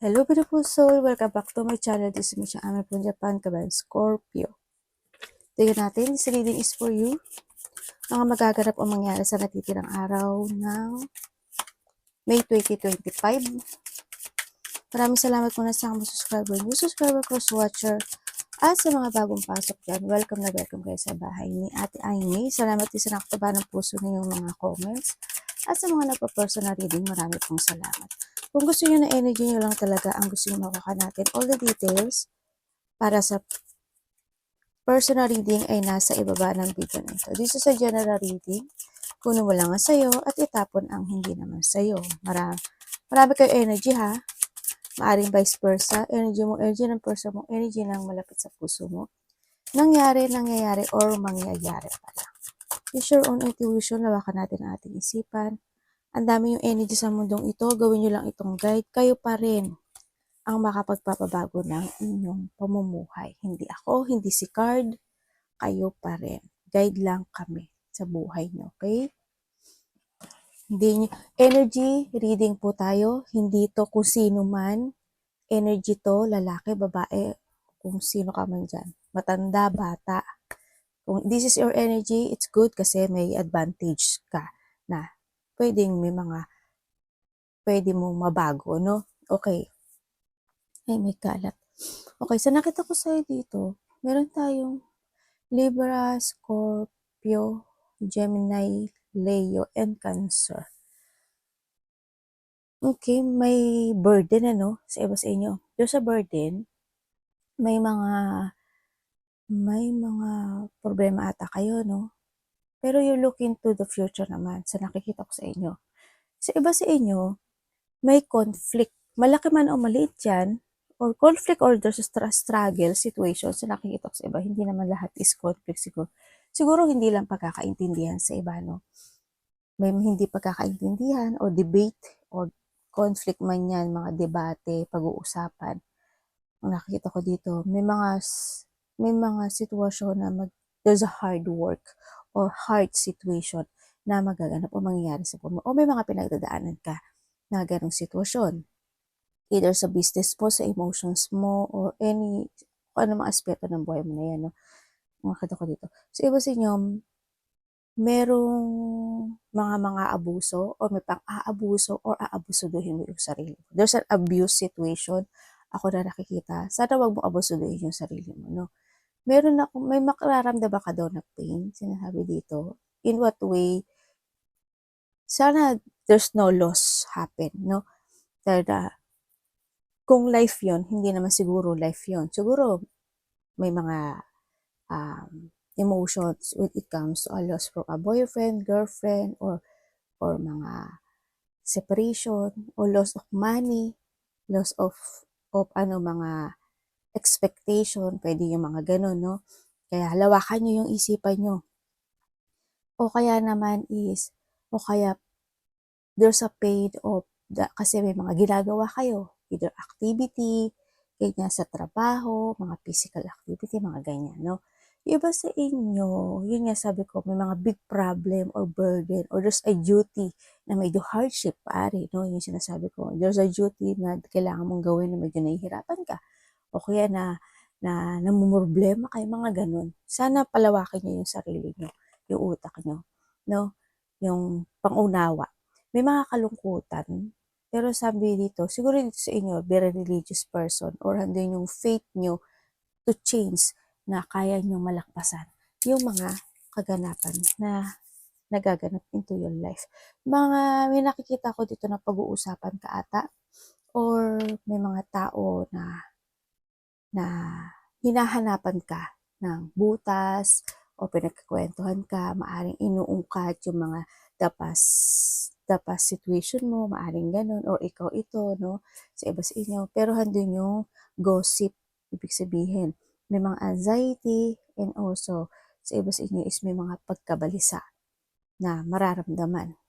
Hello beautiful soul, welcome back to my channel. This is Misha Ame from Japan, Kaban Scorpio. Tingnan natin, this reading is for you. Mga magaganap o mangyari sa natitirang araw ng May 2025. Maraming salamat muna sa mga subscriber, new subscriber, cross-watcher, at sa mga bagong pasok dyan. Welcome na welcome kayo sa bahay ni Ate Aimee. Salamat din sa nakataba ng puso ninyong mga comments. At sa mga nagpa-personal reading, marami pong salamat. Kung gusto niyo na energy niyo lang talaga ang gusto niyo makuha natin, all the details para sa personal reading ay nasa ibaba ng video na ito. This is a general reading. Kunin mo lang ang sayo at itapon ang hindi naman sayo. Marami kayo energy ha. Maaring vice versa. Energy mo, energy ng person mo, energy ng malapit sa puso mo. Nangyayari, or mangyayari pala. Use your own intuition. Lawakan natin ang ating isipan. Ang dami yung energy sa mundong ito. Gawin nyo lang itong guide. Kayo pa rin ang makapagpapabago ng inyong pamumuhay. Hindi ako, hindi si card. Kayo pa rin. Guide lang kami sa buhay nyo. Okay? Hindi, energy reading po tayo. Hindi to kung sino man. Energy to, lalaki, babae, kung sino ka man dyan. Matanda, bata. Kung this is your energy, it's good kasi may advantage ka na pwede mong mabago, no? Okay. Ay, may kalat. Okay, so nakita ko sa'yo dito, meron tayong Libra, Scorpio, Gemini, Leo, and Cancer. Okay, may burden sa iba sa inyo. Doon sa burden, may mga problema ata kayo, no? Pero you look into the future naman sa nakikita ko sa inyo. Sa iba sa inyo, may conflict. Malaki man o maliit yan, or conflict or there's a struggle situation sa nakikita ko sa iba. Hindi naman lahat is conflict siguro. Siguro hindi lang pagkakaintindihan sa iba, no? May hindi pagkakaintindihan o debate o conflict man yan, mga debate, pag-uusapan. Ang nakikita ko dito, may mga sitwasyon na there's a hard work or hard situation na magaganap o mangyayari sa buhay mo. O may mga pinagdadaanan ka na ganong sitwasyon. Either sa business mo, sa emotions mo, or ano mga aspeto ng buhay mo na yan. No? Nakikita ko dito. So, iba sa inyo, merong mga abuso o may pang-aabuso or aabusuduhin mo yung sarili mo. There's an abuse situation ako na nakikita. Sana wag mo abusuduhin yung sarili mo, no? May makararamdaman ka daw na pain, sinasabi dito. In what way? Sana there's no loss happen, no? Dahil kung life yon, hindi naman siguro life yon. Siguro may mga emotions when it comes to a loss from a boyfriend, girlfriend, or mga separation, or loss of money, loss of mga expectation, pwede yung mga ganun, no? Kaya lawakan nyo yung isipan nyo. O kaya naman there's a pain kasi may mga ginagawa kayo, either activity, ganyan sa trabaho, mga physical activity, mga ganyan, no? Yung iba sa inyo, yun nga sabi ko, may mga big problem or burden or there's a duty na medyo hardship, pare, no? Yung sinasabi ko, there's a duty na kailangan mong gawin na medyo nahihirapan ka. O kaya na namumroblema kayo, mga ganun. Sana palawakin nyo yung sarili nyo, yung utak nyo, no? Yung pangunawa. May mga kalungkutan, pero sabi dito, siguro dito sa inyo, very religious person, or handin yung faith nyo to change na kaya nyo malakpasan yung mga kaganapan na nagaganap into your life. May nakikita ko dito na pag-uusapan ka ata, or may mga tao na hinahanapan ka ng butas o pinagkakwentuhan ka, maaring inuungkat yung mga dapas situation mo, maaring ganun, or ikaw ito, no, sa iba sa inyo. Pero handun yung gossip, ibig sabihin, may mga anxiety, and also, sa iba sa inyo is may mga pagkabalisa na mararamdaman.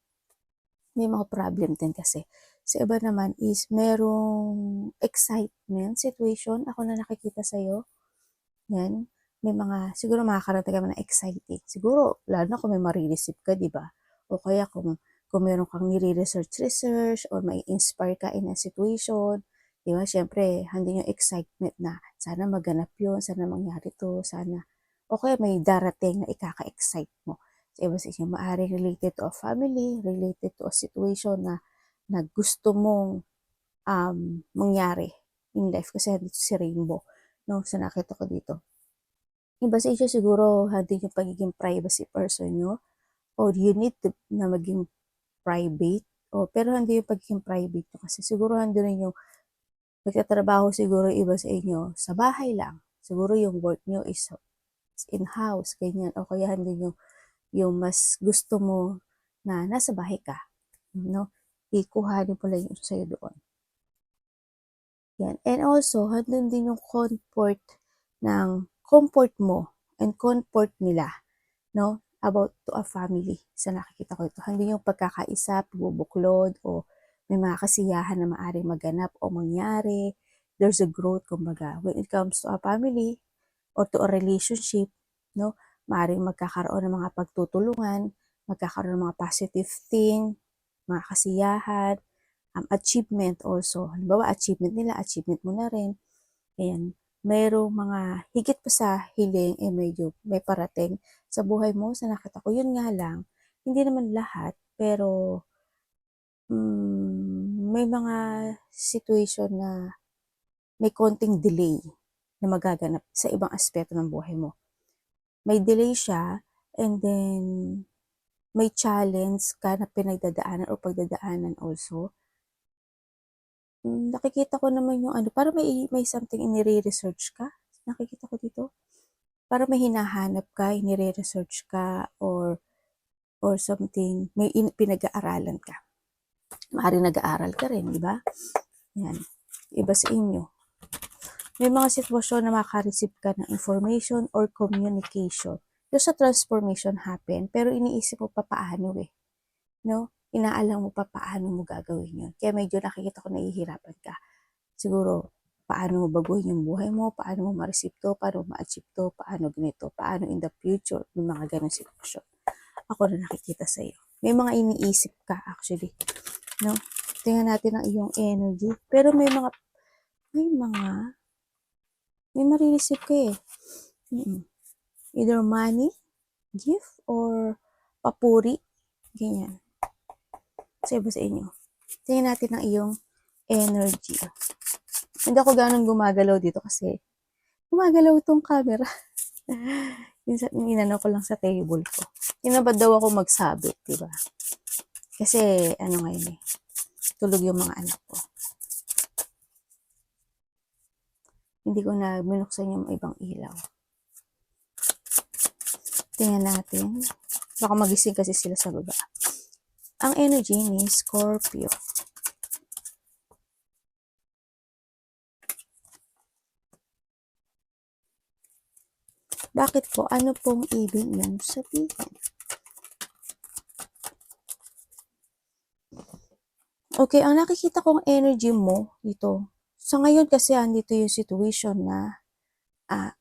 May mga problem din kasi. Sa iba naman is merong excitement situation. Ako na nakikita sa'yo. Yan. May mga, siguro makakarating ka ng exciting. Siguro, lalo na kung may marireceive ka, di ba? O kaya kung meron kang nire-research or may inspire ka in a situation, Di ba? Siyempre, handun yung excitement na sana maganap yun, sana mangyari to, sana, o kaya may darating na ikaka-excite mo. So, iba sa inyo, maaaring related to a family, related to a situation na gusto mong mangyari in life kasi dito si Rainbow, no? So, nakita ko dito. Iba sa inyo siguro handun yung pagiging privacy person nyo or you need to, na maging private. O, pero hindi yung pagiging private nyo kasi siguro handun rin yung nagtatrabaho siguro iba sa inyo sa bahay lang. Siguro yung work nyo is in-house, ganyan. O kaya handun yung mas gusto mo na nasa bahay ka, no? Ikuhanin mo lang yung sa'yo doon. Yan. And also, handun din yung comfort mo and comfort nila, no? About to a family. Sa nakikita ko ito. Handun yung pagkakaisa, pagbubuklod, o may mga kasiyahan na maaaring maganap o mangyari. There's a growth, kumbaga. When it comes to a family or to a relationship, no? Maaaring magkakaroon ng mga pagtutulungan, magkakaroon ng mga positive thing, mga kasiyahan, achievement also. Halimbawa, achievement nila, achievement mo na rin. Ayan. Mayroong mga higit pa sa hiling, medyo may parating sa buhay mo. Sa nakita ko, yun nga lang, hindi naman lahat, pero may mga situation na may konting delay na magaganap sa ibang aspeto ng buhay mo. May delay siya, and then may challenge ka na pinagdadaanan o pagdadaanan also. Nakikita ko naman yung para may something inire-research ka. Nakikita ko dito. Para may hinahanap ka, inire-research ka, or something, may pinag-aaralan ka. Maaaring nag-aaral ka rin, di ba? Yan. Iba sa inyo. May mga sitwasyon na makareceive ka ng information or communication. Yung sa transformation happen, pero iniisip mo pa paano no? Inaalam mo pa paano mo gagawin yun. Kaya medyo nakikita ko nahihirapan ka. Siguro, paano mo baguhin yung buhay mo, paano mo ma-receive to, paano mo ma-achieve to, paano ganito, paano in the future, yung mga ganong sitwasyon. Ako na nakikita sa iyo. May mga iniisip ka actually, no? Tingnan natin ang iyong energy. Pero may marireceive ka Either money, gift, or papuri, ganyan. Sa iba sa inyo. Tingnan natin ang iyong energy. Hindi ako ganun gumagalaw dito kasi gumagalaw itong camera. Inano ko lang sa table ko. Tinabad daw ako magsabit, diba? Kasi, ngayon tulog yung mga anak ko. Hindi ko na binuksan yung ibang ilaw. Tingnan natin. Baka magising kasi sila sa baba. Ang energy ni Scorpio. Bakit po? Ano pong ibig niyong sabihin? Okay, ang nakikita kong energy mo dito. Sa ngayon kasi andito yung situation na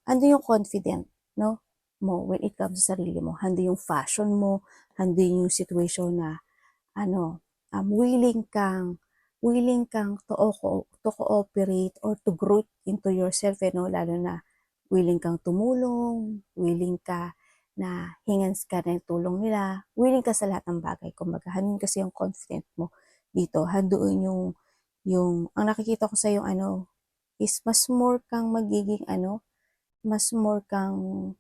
ando yung confident, no? Mo when it comes sa sarili mo. Hando yung fashion mo, hando yung situation na willing kang to cooperate or to grow into yourself, no? Lalo na willing kang tumulong, willing ka na hingan ka ng tulong nila, willing ka sa lahat ng bagay. Kumbaga, handun kasi yung confident mo dito. Handoon ang nakikita ko sa yung is mas more kang magiging mas more kang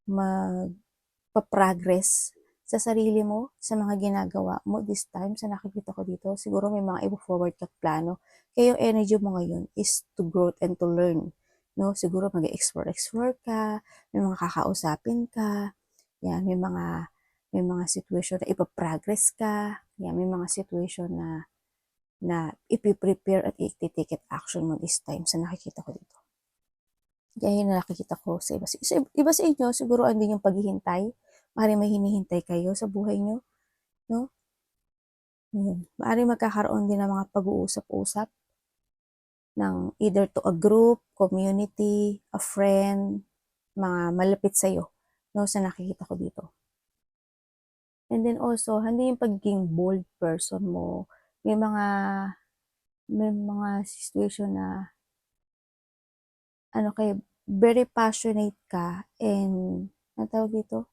magpa-progress sa sarili mo, sa mga ginagawa mo this time, sa nakikita ko dito. Siguro may mga i-forward ka plano. Kaya yung energy mo ngayon is to grow and to learn. No? Siguro mag-explore ka, may mga kakausapin ka, yan, may mga situation na ipaprogress ka, yan, may mga situation na ipiprepare at i-take action mo this time sa nakikita ko dito. Kaya yun nakikita ko sa iba sa inyo, siguro andin yung paghihintay. Maaaring may hinihintay kayo sa buhay nyo, no? Maaaring magkakaroon din ng mga pag-uusap-usap ng either to a group, community, a friend, mga malapit sa'yo, no? Sa nakikita ko dito. And then also, hindi yung pagiging bold person mo. May mga may mga situation na ano kayo, very passionate ka and anong tawag dito?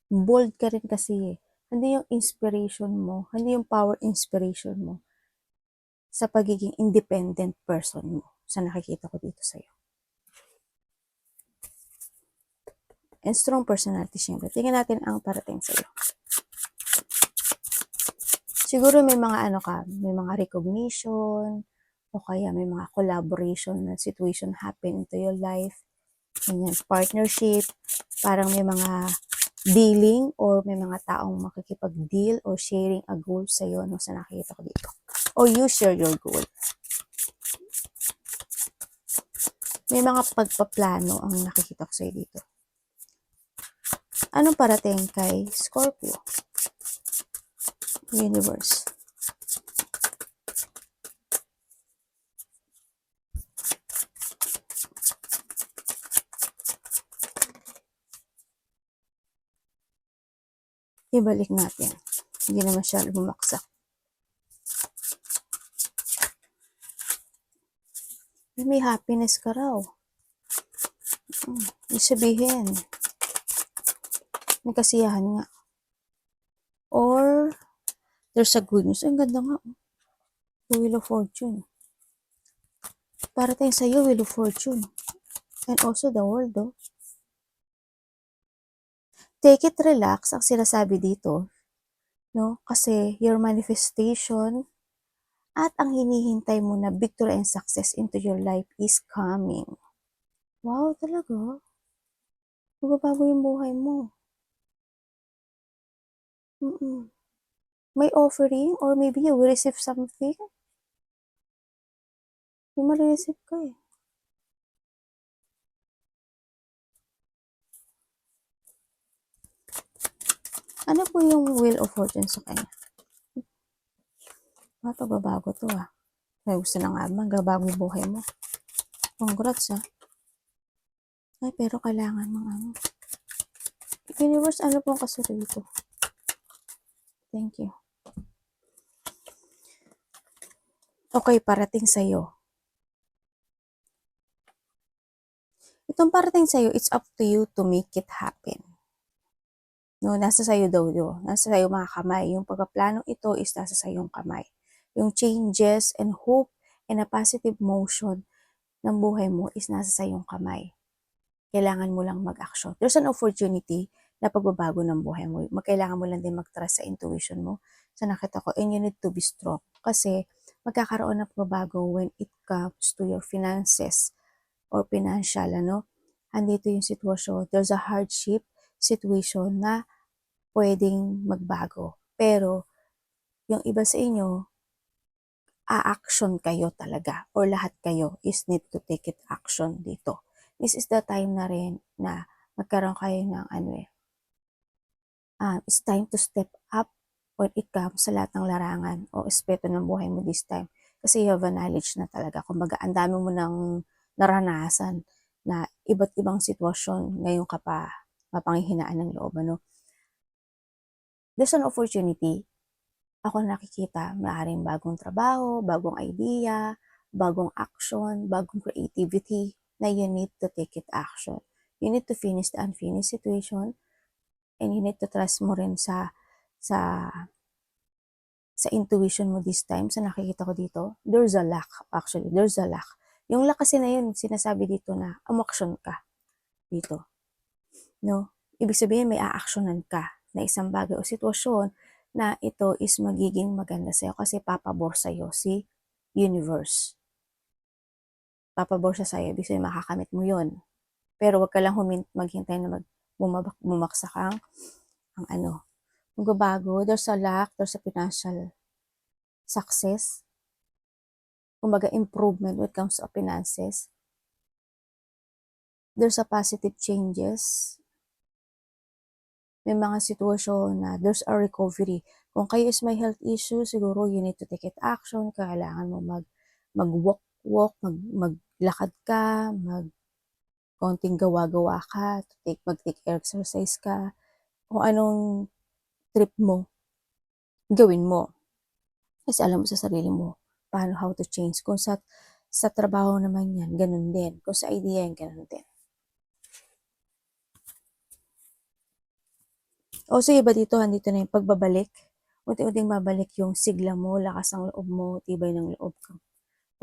Bold ka rin kasi eh. Hindi yung inspiration mo, hindi yung power inspiration mo sa pagiging independent person mo sa nakikita ko dito sa'yo. And strong personality syempre. Tingnan natin ang parating sa'yo. Siguro may mga ano ka, may mga recognition, o kaya may mga collaboration na situation happen into your life. Ganyan, partnership, parang may mga dealing or may mga taong makikipag-deal or sharing a goal sa'yo no, sa nakikita ko dito. Or you share your goal. May mga pagpaplano ang nakikita ko sa'yo dito. Anong parating kay Scorpio? Universe. Ibalik natin. Hindi naman siya bumaksak. May happiness ka raw. Ibig sabihin, may kasiyahan nga. Or, there's a good news. Ang ganda nga. The Wheel of Fortune. Para tayong sa'yo, Wheel of Fortune. And also the World, oh. Take it relax, ang sinasabi dito. No? Kasi your manifestation at ang hinihintay mo na victory and success into your life is coming. Wow, talaga? Magbabago yung buhay mo. May offering or maybe you will receive something. May ma-receive ka eh. Ano po yung Wheel of Fortune sa kanya? Pagbabago to ah. May gusto na nga magbabago yung buhay mo. Congrats ah. Ay, pero kailangan mga ano. Universe, ano pong kasunod dito? Thank you. Okay, parating sa'yo. Itong parating sa'yo, it's up to you to make it happen. No, nasa sa'yo daw yun. Nasa sa'yo mga kamay. Yung pagkaplanong ito is nasa sa'yong kamay. Yung changes and hope and a positive motion ng buhay mo is nasa sa'yong kamay. Kailangan mo lang mag-action. There's an opportunity na pagbabago ng buhay mo. Kailangan mo lang din mag-trust sa intuition mo. Sa nakita ko, and you need to be strong. Kasi magkakaroon ng pagbabago when it comes to your finances or financial, ano. Andito yung sitwasyon. There's a hardship situation na pwedeng magbago. Pero, yung iba sa inyo, a-action kayo talaga or lahat kayo is need to take it action dito. This is the time na rin na magkaroon kayo ng it's time to step up when it comes sa lahat ng larangan o aspeto ng buhay mo this time. Kasi you have a knowledge na talaga. Kumbaga, ang dami mo nang naranasan na iba't ibang sitwasyon ngayon ka pa mapanghihinaan ng loob, ano. There's an opportunity. Ako nakikita, maaaring bagong trabaho, bagong idea, bagong action, bagong creativity na you need to take it action. You need to finish the unfinished situation and you need to trust mo rin sa intuition mo this time. Sa nakikita ko dito, there's a lack actually. There's a lack. Yung lack kasi na yun, sinasabi dito na umaksyon ka dito. No? Ibig sabihin may a-actionan ka na isang bagay o sitwasyon na ito is magiging maganda sa'yo kasi papabor sa'yo si universe. Papabor siya sa'yo, ibig sabihin makakamit mo yun. Pero wag ka lang maghintay na bumaksak ang magbabago. There's a lack, there's a financial success. Kumbaga improvement when it comes to finances. There's a positive changes. May mga sitwasyon na there's a recovery. Kung kayo is may health issue, siguro you need to take it action. Kailangan mo mag-walk, maglakad ka, konting gawa-gawa ka, mag-take exercise ka, kung anong trip mo, gawin mo. Kasi alam mo sa sarili mo paano, how to change. Kung sa trabaho naman yan, ganun din. Kung sa idea yan, ganun din. O sa iba dito, andito na yung pagbabalik. Unti-unting babalik yung sigla mo, lakas ng loob mo, tibay ng loob ko.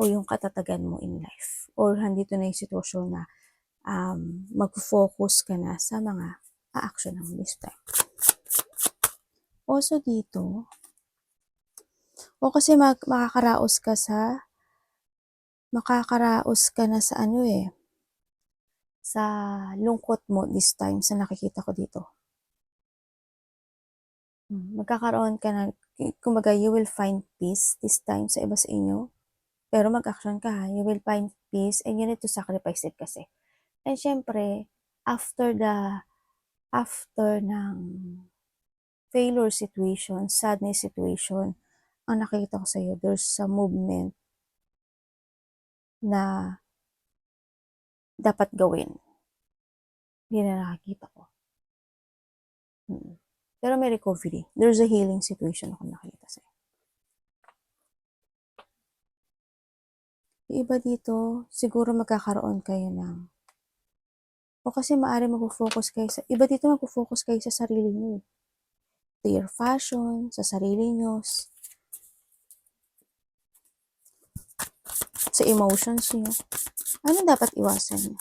O yung katatagan mo in life. Or andito na yung sitwasyon na mag-focus ka na sa mga a-action ng this time. Also dito, o kasi makakaraos ka na sa sa lungkot mo this time sa nakikita ko dito. Magkakaroon ka na, kumbaga, you will find peace this time sa iba sa inyo. Pero mag-action ka ha. You will find peace and you need to sacrifice it kasi. And syempre, after ng failure situation, sadness situation, ang nakikita ko sa'yo, there's a movement na dapat gawin. Hindi na nakikita ko. Pero may recovery. There's a healing situation ako nakita sa'yo. Yung iba dito, siguro magkakaroon kayo ng, o kasi maaari mag-focus kayo sa, iba dito mag-focus kayo sa sarili niyo. To your fashion, sa sarili niyo, sa emotions niyo. Ano dapat iwasan niyo?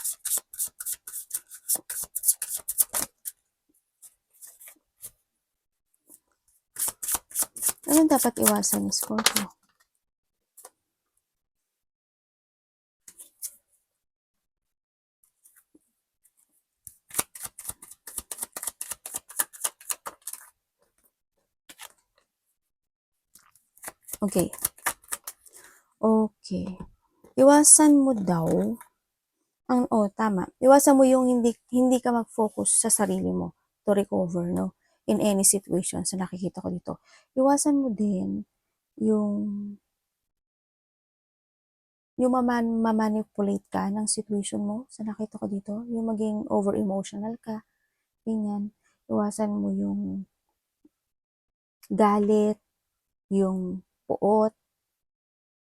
Ano dapat iwasan ni Scorpio? Okay. Okay. Iwasan mo daw tama. Iwasan mo yung hindi ka mag-focus sa sarili mo to recover, no? In any situation sa nakikita ko dito. Iwasan mo din yung mamanipulate ka ng situation mo sa nakita ko dito. Yung maging over-emotional ka. Ganyan. Iwasan mo yung galit, yung puot,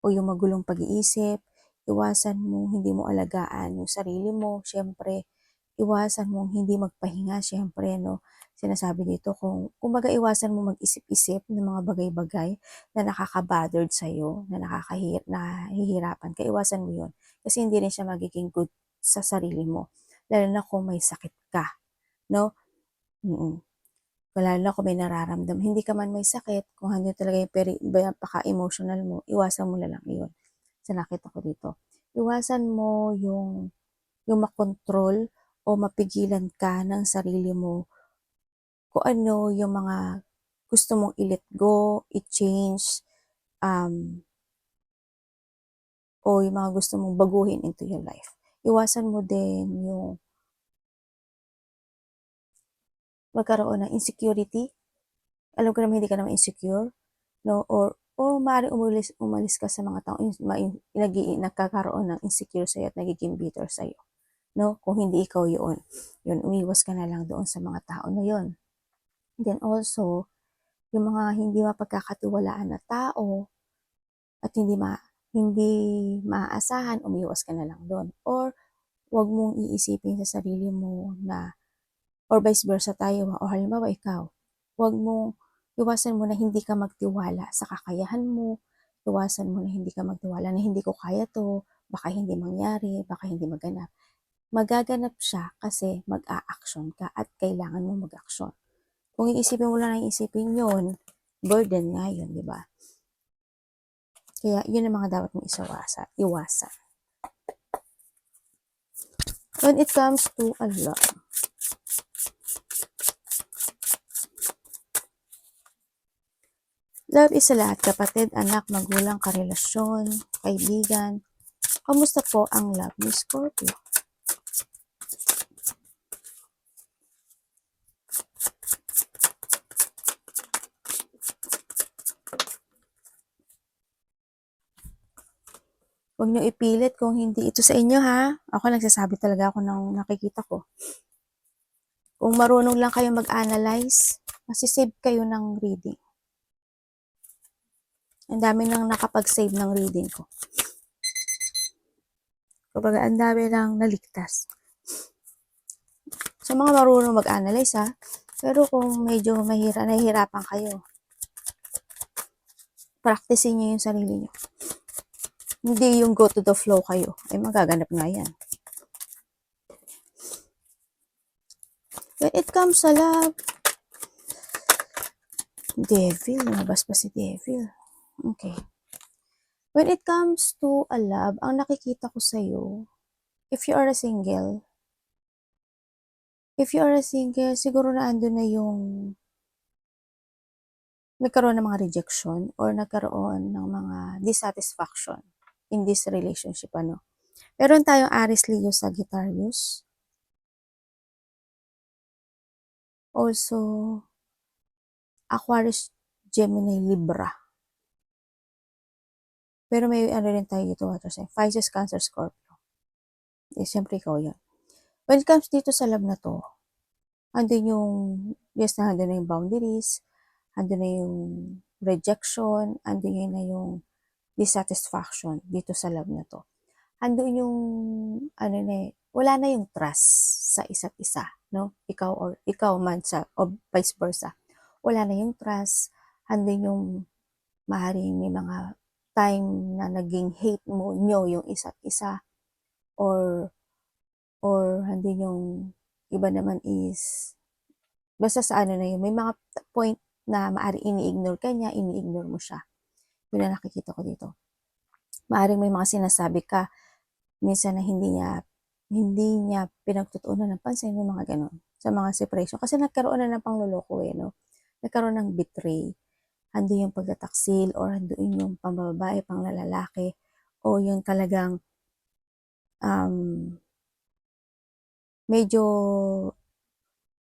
o yung magulong pag-iisip. Iwasan mo hindi mo alagaan yung sarili mo. Siyempre, iwasan mo hindi magpahinga. Siyempre, no? Sinasabi dito, kumbaga iwasan mo mag-isip-isip ng mga bagay-bagay na nakaka-bothered sa'yo, na nahihirapan ka. Iwasan mo yun. Kasi hindi rin siya magiging good sa sarili mo. Lalo na kung may sakit ka. No? Lalo na kung may nararamdam. Hindi ka man may sakit, kung hindi talaga yung paka-emotional mo, iwasan mo na lang yun. Sa nakita ko dito. Iwasan mo yung makontrol o mapigilan ka ng sarili mo kung ano yung mga gusto mong i-let go, i-change, o yung mga gusto mong baguhin into your life. Iwasan mo din yung magkaroon ng insecurity. Alam ko naman hindi ka naman insecure, no? Or maaari umalis ka sa mga tao nagkakaroon ng insecure sa'yo at nagiging bitter sa'yo. No? Kung hindi ikaw yun, umiwas ka na lang doon sa mga tao na yun. Then also, yung mga hindi mapagkakatiwalaan na tao at hindi maaasahan, umiwas ka na lang doon. Or wag mong iisipin sa sarili mo na, or vice versa tayo, o halimbawa ikaw, iwasan mo na hindi ka magtiwala sa kakayahan mo, iwasan mo na hindi ka magtiwala na hindi ko kaya to, baka hindi mangyari, baka hindi maganap. Magaganap siya kasi mag-a-action ka at kailangan mo mag-action. Kung iisipin mo lang iisipin yun, burden nga yun, di ba? Kaya yun ang mga dapat mong iwasan. When it comes to love, love is sa lahat, kapatid, anak, magulang, karelasyon, kaibigan. Kamusta po ang love ni Scorpio? Huwag niyo ipilit kung hindi ito sa inyo, ha? Ako nagsasabi talaga ako ng nakikita ko. Kung marunong lang kayo mag-analyze, masisave kayo ng reading. Ang dami nang nakapag-save ng reading ko. Kumbaga, ang dami nang naligtas. Sa mga marunong mag-analyze ha, pero kung medyo nahihirapan kayo, practicein nyo yung sarili nyo. Hindi yung go to the flow kayo. Ay magaganap nga yan. When it comes sa love, devil, lumabas pa si devil. Okay. When it comes to a love, ang nakikita ko sa'yo, if you are a single, siguro na andun na yung nagkaroon ng mga rejection or nagkaroon ng mga dissatisfaction in this relationship, ano. Meron tayong Aries, Leo, Sagittarius. Also, Aquarius, Gemini, Libra. Pero may ano rin tayo dito, water sign. Pisces, Cancer, Scorpio. Eh, siyempre ikaw yan. When it comes dito sa love na to, andun yung, yes na, andun na yung boundaries, andun na yung rejection, andun na yung dissatisfaction dito sa love na to. Andun yung, ano na eh, wala na yung trust sa isa't isa, no? Ikaw man sa, o vice versa. Wala na yung trust, andun yung maaaring may mga time na naging hate mo nyo yung isa't isa, or andun yung iba naman is, basta sa ano na yun, may mga point na maaaring ini-ignore ka niya, ini-ignore mo siya. Yun na nakikita ko dito. Maaaring may mga sinasabi ka, minsan na hindi niya pinagtutuunan ng pansin, yung mga ganun, sa mga separation. Kasi nagkaroon na ng pangloloko no? Nagkaroon ng betray. Ando yung pagtataksil, or andoon yung pambababae, panglalaki, o yung talagang medyo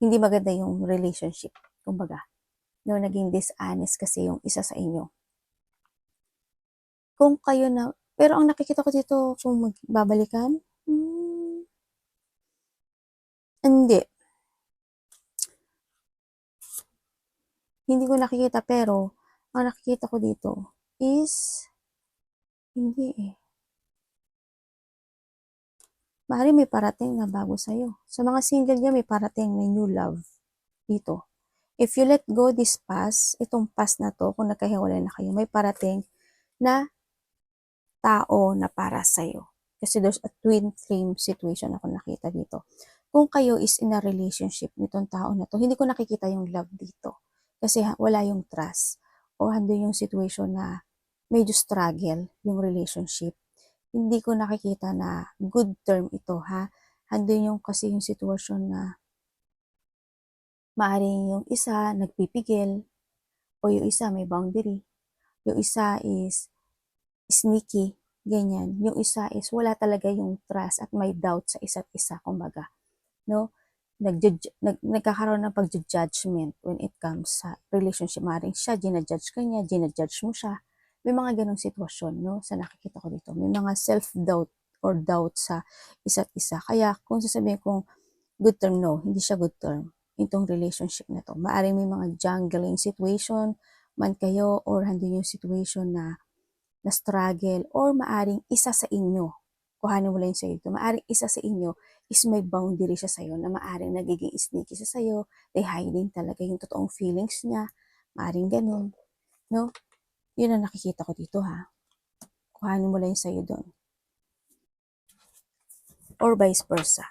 hindi maganda yung relationship, kumbaga. No, naging dishonest kasi yung isa sa inyo. Kung kayo na, pero ang nakikita ko dito, kung magbabalikan, hindi. Hindi ko nakikita, pero ang nakikita ko dito is, hindi eh. Maaaring may parating na bago sa'yo. Sa mga single niya, may parating na new love dito. If you let go this past, itong past na to, kung nagkahiwalay na kayo, may parating na tao na para sa'yo. Kasi there's a twin flame situation ako nakita dito. Kung kayo is in a relationship nitong tao na to, hindi ko nakikita yung love dito. Kasi wala yung trust. O hando yung situation na medyo struggle yung relationship. Hindi ko nakikita na good term ito, ha. Hando yung kasi yung situation na maaaring yung isa nagpipigil, o yung isa may boundary, yung isa is sneaky, ganyan. Yung isa is wala talaga yung trust at may doubt sa isa't isa, kumbaga. No? Nagkakaroon ng pag-judgment when it comes sa relationship. Maaaring siya, ginajudge ka niya, ginajudge mo siya. May mga ganong sitwasyon, no? Sa nakikita ko dito. May mga self-doubt or doubt sa isa't isa. Kaya kung sasabihin kong good term, no, hindi siya good term itong relationship na to. Maaaring may mga jungling situation man kayo, or handin yung situation na struggle, or maaring isa sa inyo, kuhanin mo lang yung sa'yo ito, maaring isa sa inyo is may boundary siya sa'yo, na maaring nagiging sneaky siya sa'yo, they hiding talaga yung totoong feelings niya, maaring ganun, no? Yun ang nakikita ko dito, ha. Kuhanin mo lang yung sa'yo doon. Or vice versa.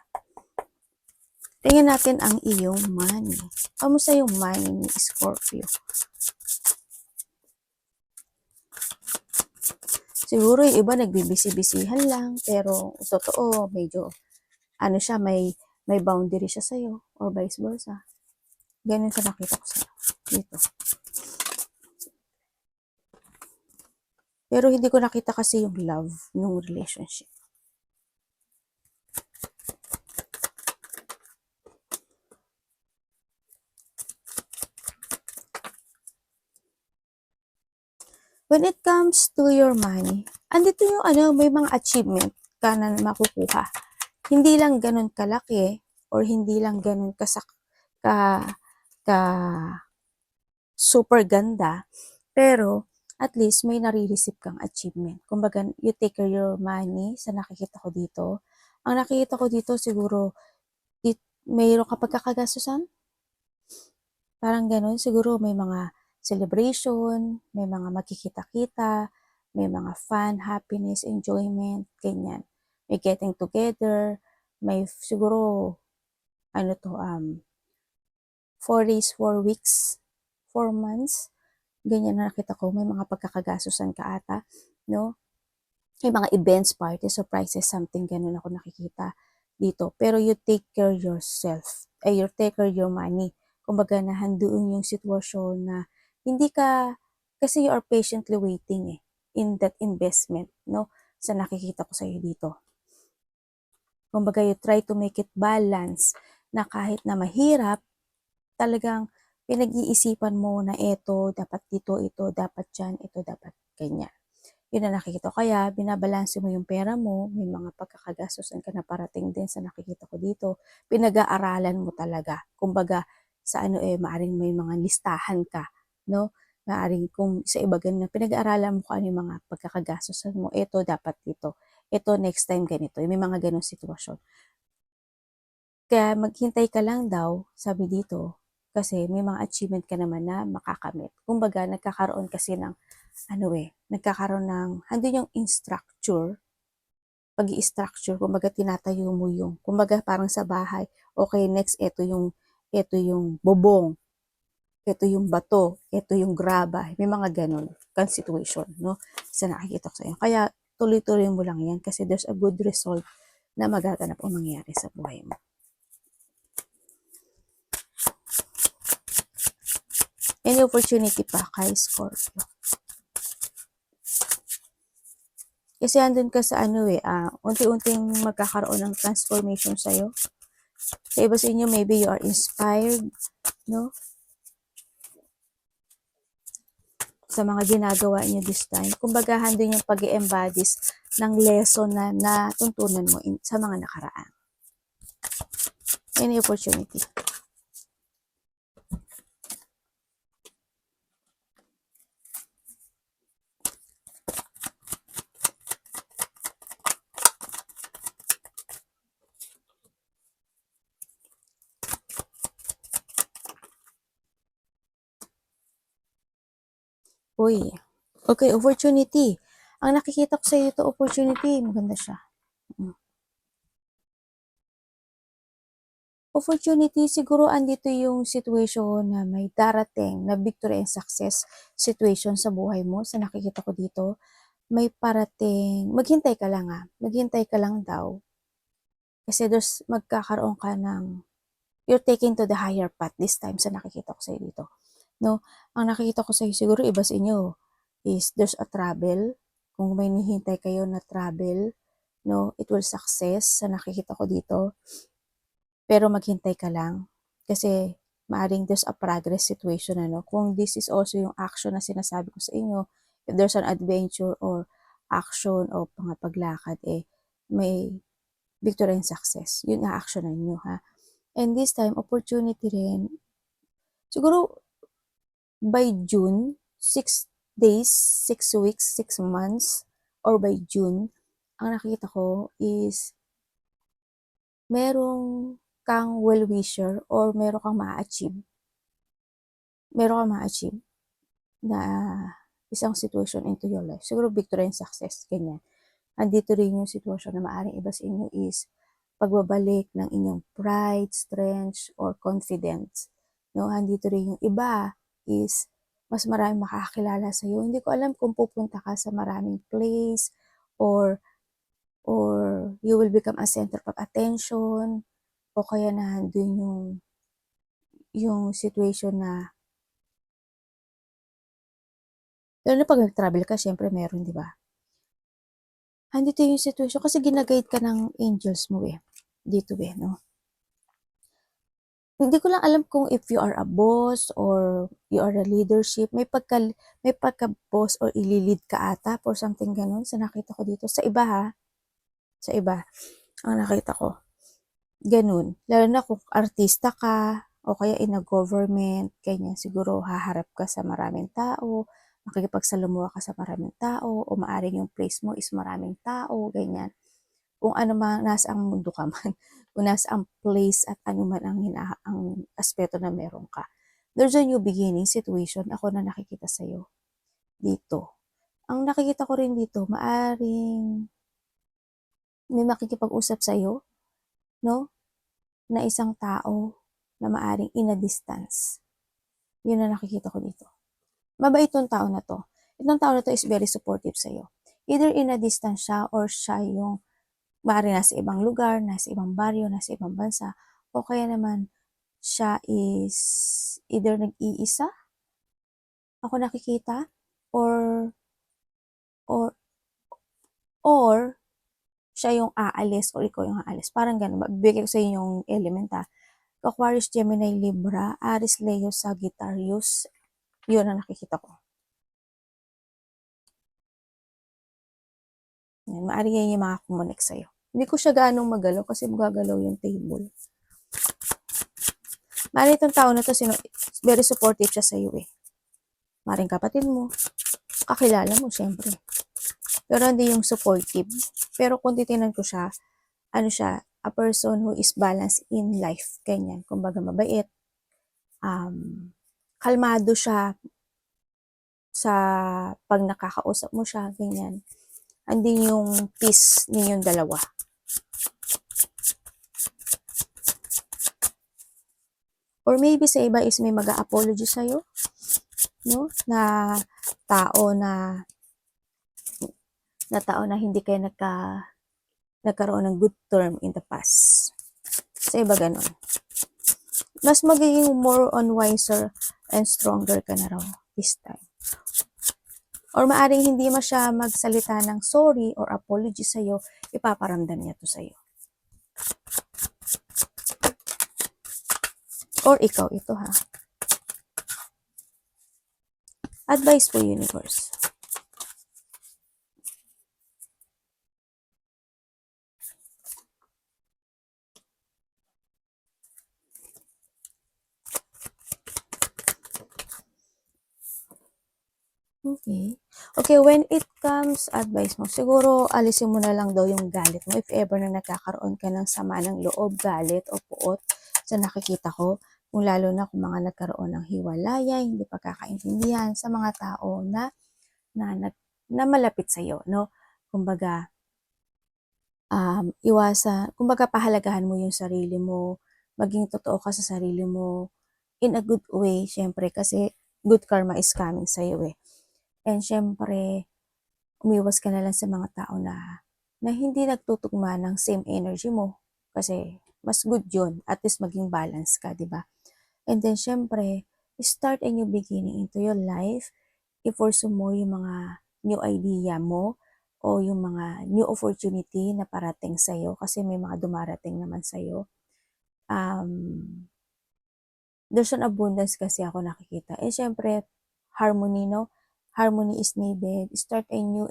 Tingnan natin ang iyong money. Kamusta yung money ni Scorpio? Siguro yung iba nagbibisi-bisihan lang, pero totoo, medyo, ano siya, may boundary siya sa'yo, or vice versa. Ganun sa nakita ko sa'yo, dito. Pero hindi ko nakita kasi yung love ng relationship. When it comes to your money, andito yung may mga achievement ka na makukuha. Hindi lang ganun kalaki, or hindi lang ganun ka super ganda, pero at least may nare-receive kang achievement. Kumbaga, you take care your money sa nakikita ko dito. Ang nakikita ko dito siguro, mayroon ka pagkakagastusan? Parang gano'n. Siguro may mga celebration, may mga magkikita-kita, may mga fun, happiness, enjoyment, ganyan. May getting together, may siguro, 4 days, 4 weeks, 4 months, ganyan na nakita ko. May mga pagkakagastusan ka ata, no? May mga events, parties, surprises, something ganun ako nakikita dito. Pero you take care yourself, you take care your money. Kumbaga nahandoon yung sitwasyon na hindi ka, kasi you are patiently waiting in that investment, no? Sa nakikita ko sa'yo dito. Kumbaga you try to make it balance na kahit na mahirap, talagang pinag-iisipan mo na ito, dapat dito, ito, dapat dyan, ito, dapat ganyan. Yun ang nakikita ko. Kaya binabalanse mo yung pera mo, may mga pagkakagastusan ka na parating din sa nakikita ko dito. Pinag-aaralan mo talaga. Kumbaga, sa maaring may mga listahan ka, no? Maaring kung sa iba ganun, pinag-aaralan mo kung ano yung mga pagkakagastusan mo. Ito, dapat dito. Ito, next time ganito. May mga ganun sitwasyon. Kaya maghintay ka lang daw, sabi dito, kasi may mga achievement ka naman na makakamit. Kumbaga, nagkakaroon kasi ng nagkakaroon ng, andun yung structure, pag-i-structure, kumbaga tinatayo mo yung, kumbaga parang sa bahay, okay, next, ito yung bubong, ito yung bato, ito yung graba, may mga ganun, kan situation, no? Sa nakikita ko sa iyo. Kaya, tuloy-tuloy mo lang yan kasi there's a good result na magaganap o mangyayari sa buhay mo. Any opportunity pa kay Scorpio. Kasi andun ka sa unti-unting magkakaroon ng transformation sa'yo. Sa iba sa inyo, maybe you are inspired, no? Sa mga ginagawa niyo this time. Kumbaga, handun yung pag-i-embodies ng lesson na natuntunan mo sa mga nakaraan. Any opportunity. Uy. Okay, opportunity. Ang nakikita ko sa iyo ito, opportunity. Maganda siya. Opportunity, siguro andito yung situation na may darating na victory and success situation sa buhay mo. Sa nakikita ko dito, may parating, maghintay ka lang maghintay ka lang daw. Kasi magkakaroon ka ng, you're taking to the higher path this time sa nakikita ko sa iyo dito. No? Ang nakikita ko sa iyo, siguro iba sa inyo, is there's a travel. Kung may nihintay kayo na travel, no, it will success sa nakikita ko dito. Pero maghintay ka lang. Kasi maaring there's a progress situation, Kung this is also yung action na sinasabi ko sa inyo, if there's an adventure or action o paglakad, may victory and success. Yun ang actionan nyo, ha? And this time, opportunity rin, siguro by June, 6 days, 6 weeks, 6 months, or by June, ang nakita ko is merong kang well-wisher or meron kang ma-achieve. Meron kang ma-achieve na isang situation into your life. Siguro victory and success, ganyan. Andito rin yung sitwasyon na maaaring iba sa inyo is pagbabalik ng inyong pride, strength, or confidence. No, andito rin yung iba is mas maraming makakakilala sa iyo. Hindi ko alam kung pupunta ka sa maraming place or you will become a center of attention o kaya na doon yung situation na lalo na pag nag-travel ka, syempre meron, di ba? Andito yung situation kasi ginaguide ka ng angels mo dito no? Hindi ko lang alam kung if you are a boss or you are a leadership, may pagka-boss or ililid ka ata for something ganun sa nakita ko dito. Sa iba sa iba, ang nakita ko. Ganun. Lalo na kung artista ka o kaya in a government, ganyan siguro haharap ka sa maraming tao, makikipagsalamuha ka sa maraming tao, o maaring yung place mo is maraming tao, ganyan. Kung ano man, nasa ang mundo ka man, kung nasa ang place at ano man ang aspeto na meron ka. There's a new beginning situation, ako na nakikita sa'yo dito. Ang nakikita ko rin dito, maaring may makikipag-usap sa'yo, no? Na isang tao na maaring in a distance. Yun ang nakikita ko dito. Mabait tong tao na to. Itong tao na to is very supportive sa'yo. Either in a distance siya or siya yung maaring nasa ibang lugar, nasa ibang baryo, nasa ibang bansa, o kaya naman siya is either nag-iisa, ako nakikita, or or or siya yung aalis or ikaw yung aalis. Parang ganun. Bibigay ko sa inyo yung element ha. Aquarius, Gemini, Libra, Aries, Leo, Sagittarius. Yun ang nakikita ko. Yan, maaari yan yung makakomunik sa'yo. Hindi ko siya ganong magalaw kasi magagalaw yung table. Maaari itong tao na to, very supportive siya sa'yo eh. Maaring kapatid mo, kakilala mo syempre. Pero hindi yung supportive. Pero kung titingnan ko siya, ano siya, a person who is balanced in life. Ganyan. Kumbaga mabait. Kalmado siya sa pag nakakausap mo siya. Ganyan. Hindi yung peace ninyong dalawa. Or maybe sa iba is may mag-a-apology sa'yo. No? Na tao na hindi kayo nagkaroon ng good term in the past. Sa iba ganon. Mas magiging more on wiser and stronger ka na raw this time. Or maaring hindi mo siya magsalita ng sorry or apology sa'yo, ipaparamdam niya to sa'yo. Or ikaw ito ha. Advice po universe. Okay, when it comes advice mo, siguro alisin mo na lang daw yung galit mo if ever na nagkakaroon ka ng sama ng loob, galit o puot sa nakikita ko. Kung lalo na kung mga nagkaroon ng hiwalayan, hindi pagkakaintindihan sa mga tao na malapit sa iyo, no? Kumbaga, kumbaga pahalagahan mo yung sarili mo, maging totoo ka sa sarili mo in a good way, syempre, kasi good karma is coming sa iyo eh. And syempre, umiwas ka na lang sa mga tao na hindi nagtutugma ng same energy mo. Kasi mas good yun, at least maging balance ka, di ba? And then syempre, start a new beginning into your life. I-force mo yung mga new idea mo o yung mga new opportunity na parating sa'yo kasi may mga dumarating naman sa'yo. There's an abundance kasi ako nakikita. Eh syempre, harmony, no? Harmony is needed. Start a new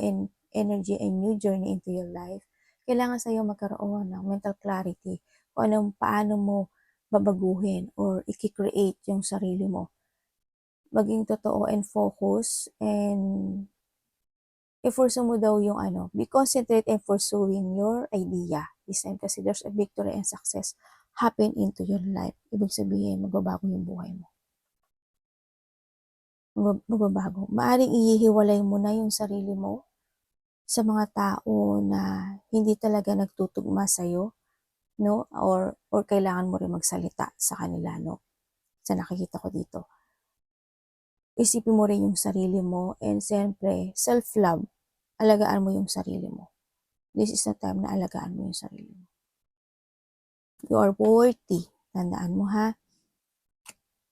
energy, a new journey into your life. Kailangan sa'yo magkaroon ng mental clarity kung paano mo babaguhin or i-create yung sarili mo. Maging totoo and focus and i-force mo daw yung be concentrate and pursuing your idea. This time kasi there's a victory and success happen into your life. Ibig sabihin, magbabago yung buhay mo. Magbabago. Maaring ihihiwalay mo na yung sarili mo sa mga tao na hindi talaga nagtutugma sa'yo, no? Or kailangan mo rin magsalita sa kanila, no? Sa nakikita ko dito. Isipin mo rin yung sarili mo and siyempre, self-love. Alagaan mo yung sarili mo. This is the time na alagaan mo yung sarili mo. You are worthy. Tandaan mo ha.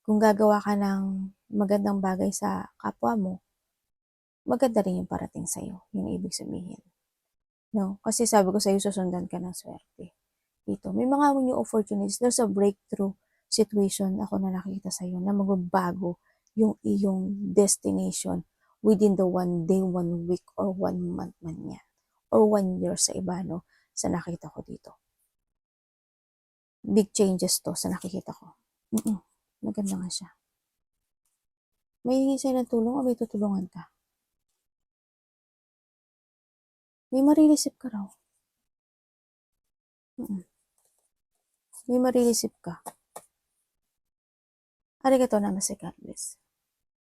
Kung gagawa ka ng magandang bagay sa kapwa mo, maganda rin yung parating sa'yo. Yun ibig sabihin. No? Kasi sabi ko sa'yo, susundan ka ng swerte. Dito. May mga new opportunities. There's a breakthrough situation ako na nakita sa'yo na magbabago yung iyong destination within the 1 day, 1 week, or 1 month man yan. Or 1 year sa iba, no? Sa nakita ko dito. Big changes to sa nakikita ko. Maganda nga siya. May hihingi sa'yo ng tulong o may tutulungan ka? May mare-receive ka raw. May mare-receive ka. Arigatou namaste, God bless.